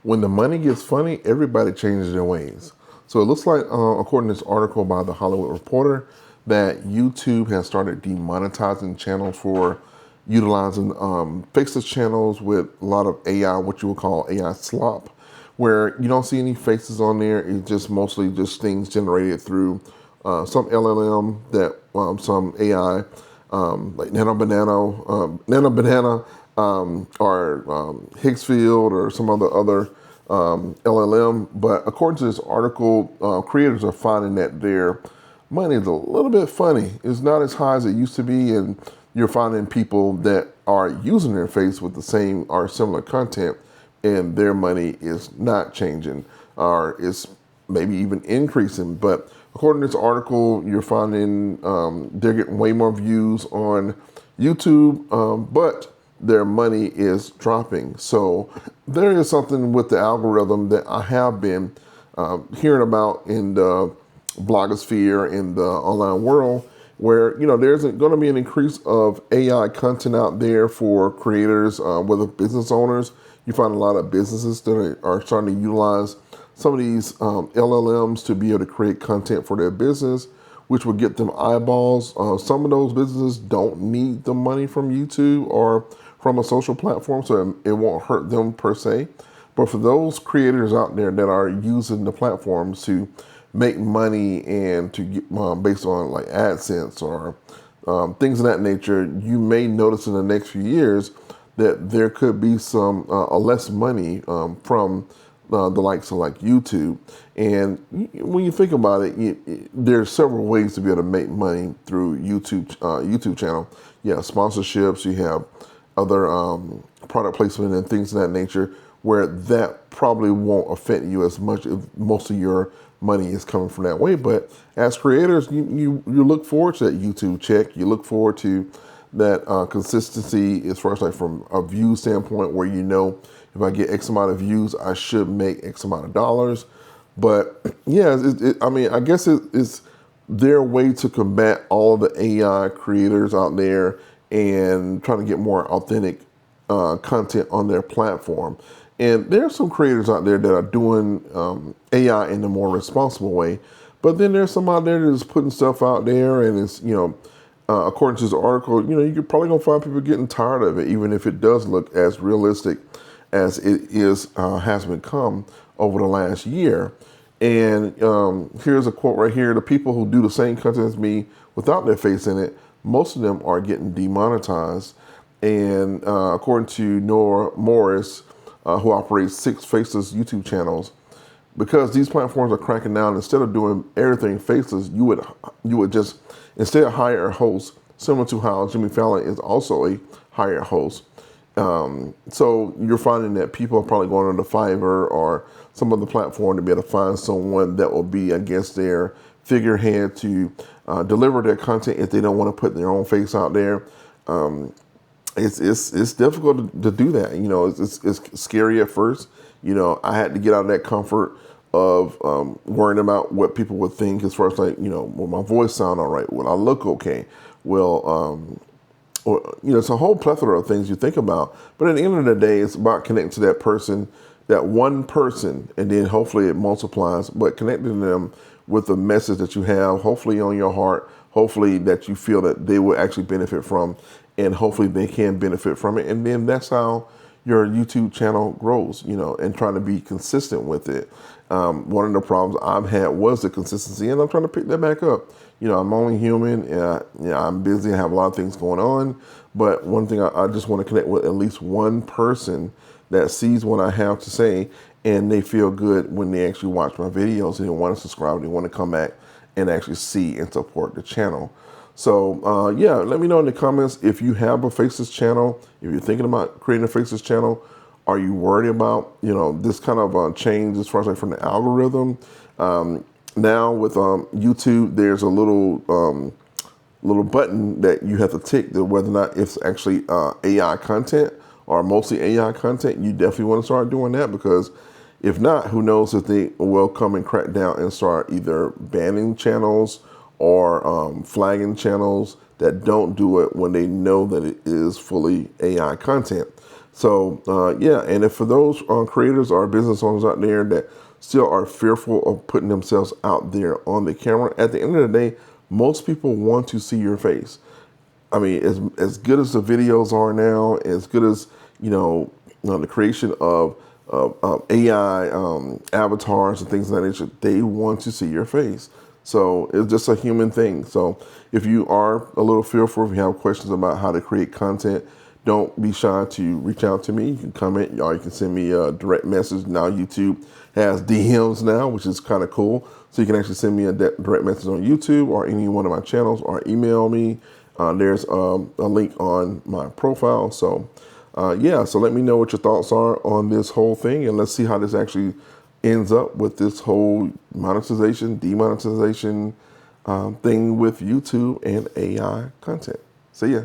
When the money gets funny, everybody changes their ways. So it looks like, according to this article by the Hollywood Reporter, that YouTube has started demonetizing channels for utilizing faceless channels with a lot of AI, what you would call AI slop, where you don't see any faces on there. It's just mostly just things generated through some LLM that some AI like Nano Banana, or Higgsfield or some other LLM. But according to this article, creators are finding that their money is a little bit funny. It's not as high as it used to be, and you're finding people that are using their face with the same or similar content, and their money is not changing or is maybe even increasing. But according to this article, you're finding they're getting way more views on YouTube, but their money is dropping. So there is something with the algorithm that I have been hearing about in the blogosphere, in the online world, where there's going to be an increase of AI content out there for creators, whether business owners. You find a lot of businesses that are starting to utilize some of these LLMs to be able to create content for their business, which will get them eyeballs. Some of those businesses don't need the money from YouTube or from a social platform, so it won't hurt them per se. But for those creators out there that are using the platforms to make money and to get based on like AdSense or things of that nature, you may notice in the next few years that there could be some less money from the likes of like YouTube. And when you think about it, there's several ways to be able to make money through YouTube channel. Yeah, sponsorships. You have other product placement and things of that nature, where that probably won't affect you as much if most of your money is coming from that way. But as creators, you look forward to that YouTube check. You look forward to that consistency as far as like from a view standpoint, where if I get X amount of views, I should make X amount of dollars. But yeah, I guess it's their way to combat all of the AI creators out there and trying to get more authentic content on their platform. And there are some creators out there that are doing AI in a more responsible way. But then there's some out there that is putting stuff out there, and it's, according to this article, you're probably going to find people getting tired of it, even if it does look as realistic as it has become over the last year. And here's a quote right here: "The people who do the same content as me without their face in it, most of them are getting demonetized." And according to Nora Morris, who operates 6 faceless YouTube channels, because these platforms are cracking down, instead of doing everything faceless, you would just instead hire a host, similar to how Jimmy Fallon is also a hired host. So you're finding that people are probably going on the Fiverr or some other platform to be able to find someone that will be, I guess, their figurehead to deliver their content if they don't want to put their own face out there. It's difficult to do that. It's scary at first. I had to get out of that comfort of worrying about what people would think as far as like, will my voice sound all right? Will I look okay? It's a whole plethora of things you think about. But at the end of the day, it's about connecting to that person, that one person, and then hopefully it multiplies. But connecting them with the message that you have, hopefully on your heart, hopefully that you feel that they will actually benefit from, and hopefully they can benefit from it. And then that's how your YouTube channel grows, and trying to be consistent with it. One of the problems I've had was the consistency, and I'm trying to pick that back up. I'm only human, and I'm busy. I have a lot of things going on. But one thing I just want to connect with at least one person that sees what I have to say, and they feel good when they actually watch my videos and they want to subscribe, they want to come back and actually see and support the channel. So let me know in the comments if you have a Faceless channel, if you're thinking about creating a Faceless channel. Are you worried about this kind of change as far as like from the algorithm? Now with YouTube, there's a little button that you have to tick to whether or not it's actually AI content or mostly AI content. You definitely want to start doing that, because if not, who knows if they will come and crack down and start either banning channels or flagging channels that don't do it when they know that it is fully AI content. So yeah, and if for those creators or business owners out there that still are fearful of putting themselves out there on the camera, at the end of the day, most people want to see your face. I mean, as good as the videos are now, as good as the creation of AI avatars and things of that nature, they want to see your face. So it's just a human thing. So if you are a little fearful, if you have questions about how to create content, don't be shy to reach out to me. You can comment, or you can send me a direct message. Now YouTube has DMs now, which is kind of cool. So you can actually send me a direct message on YouTube or any one of my channels, or email me. There's a link on my profile. So yeah, so let me know what your thoughts are on this whole thing, and let's see how this actually ends up with this whole monetization, demonetization thing with YouTube and AI content. See ya.